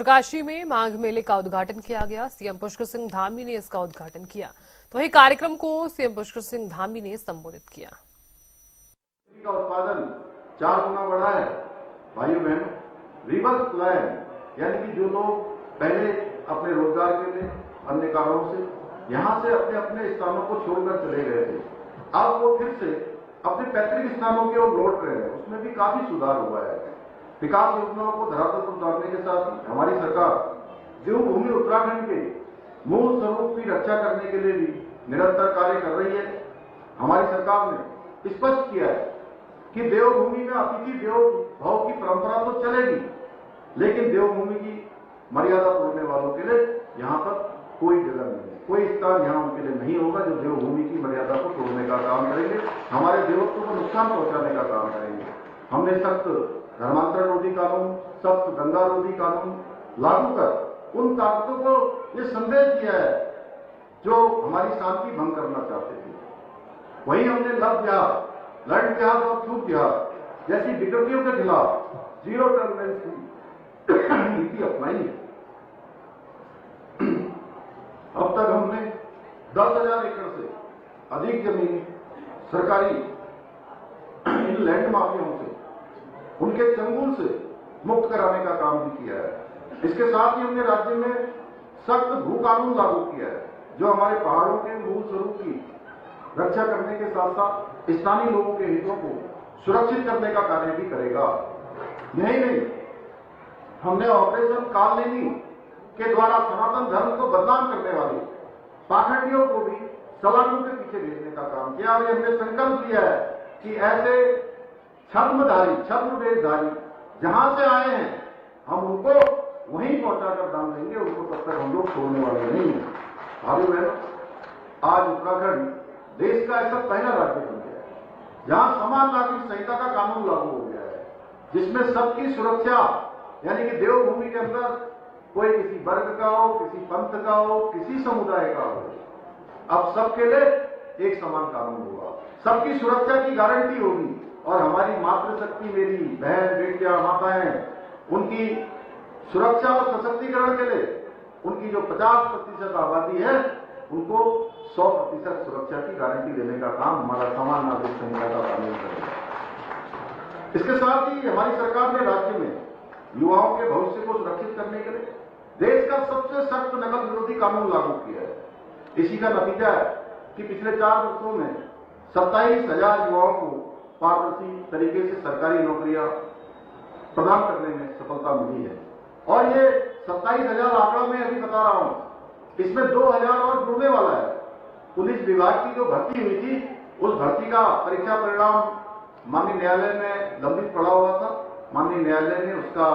उत्तरकाशी में माघ मेले का उद्घाटन किया गया। सीएम पुष्कर सिंह धामी ने इसका उद्घाटन किया। तो वही कार्यक्रम को सीएम पुष्कर सिंह धामी ने संबोधित किया। का उत्पादन 4 गुना बढ़ा है। भाइयों बहनों, रिवर्स प्लान यानी कि जो लोग पहले अपने रोजगार के लिए अन्य कारणों से यहां से अपने अपने स्थानों को छोड़कर चले गए थे, अब वो फिर से अपने पैतृक स्थानों की ओर लौट रहे हैं। उसमें भी काफी सुधार हुआ है। विकास योजनाओं को धरातल पर उतारने के साथ ही हमारी सरकार देवभूमि उत्तराखंड के मूल स्वरूप की रक्षा करने के लिए भी निरंतर कार्य कर रही है। हमारी सरकार ने स्पष्ट किया है कि देवभूमि में अतिथि देवो भव की परंपरा तो चलेगी, लेकिन देवभूमि की मर्यादा तोड़ने वालों के लिए यहाँ पर कोई जगह नहीं है, कोई स्थान यहाँ उनके लिए नहीं होगा जो देवभूमि की मर्यादा को तोड़ने का काम करेंगे, हमारे देवत्व को नुकसान पहुंचाने का काम करेंगे। हमने सख्त धर्मांतरण रोधी कानून, सख्त गंगा रोधी कानून लागू कर उन ताकतों को ये संदेश दिया है जो हमारी शांति भंग करना चाहते थे। वहीं हमने लव जिहाद, लड़ जिहाद और छूट जिहाद जैसी विकृतियों के खिलाफ जीरो टॉलरेंस की नीति अपनाई है। अब तक हमने 10,000 एकड़ से अधिक जमीन सरकारी इन लैंड माफियाओं से, उनके चंगुल से मुक्त कराने का काम भी किया है। इसके साथ ही हमने राज्य में सख्त भू कानून लागू किया है जो हमारे पहाड़ों के मूल स्वरूप की रक्षा करने के साथ साथ स्थानीय लोगों के हितों को सुरक्षित करने का कार्य भी करेगा। यही नहीं, हमने ऑपरेशन कालनेमी के द्वारा सनातन धर्म को बदनाम करने वाले पाखंडियों को भी सलाखों के पीछे भेजने का काम किया और हमने संकल्प लिया है कि ऐसे छद्मधारी, छद्म वेशधारी जहां से आए हैं हम उनको वहीं पहुंचाकर दाम देंगे, उनको तब तक हम लोग छोड़ने वाले नहीं हैं। भाई बहनों, आज उत्तराखंड देश का ऐसा पहला राज्य बन गया है जहां समान नागरिक संहिता का कानून लागू हो गया है, जिसमें सबकी सुरक्षा यानी कि देवभूमि के अंदर कोई किसी वर्ग का हो, किसी पंथ का हो, किसी समुदाय का हो, अब सबके लिए एक समान कानून होगा, सबकी सुरक्षा की गारंटी होगी और हमारी मातृशक्ति, मेरी बहन बेटियां, माताएं, उनकी सुरक्षा और सशक्तिकरण के लिए उनकी जो 50% आबादी है उनको 100% सुरक्षा की गारंटी देने का काम हमारा समान नागरिक संहिता का कानून करेगा। इसके साथ ही हमारी सरकार ने राज्य में युवाओं के भविष्य को सुरक्षित करने के लिए देश का सबसे सख्त नकल विरोधी कानून लागू किया है। इसी का नतीजा है कि पिछले 4 वर्षों में 27,000 युवाओं को पारदर्शी तरीके से सरकारी नौकरियां प्रदान करने में सफलता मिली है और ये 27,000 आंकड़ा मैं अभी बता रहा हूं, इसमें 2,000 और जुड़ने वाला है। पुलिस विभाग की जो भर्ती हुई थी उस भर्ती का परीक्षा परिणाम माननीय न्यायालय में लंबित पड़ा हुआ था। माननीय न्यायालय ने उसका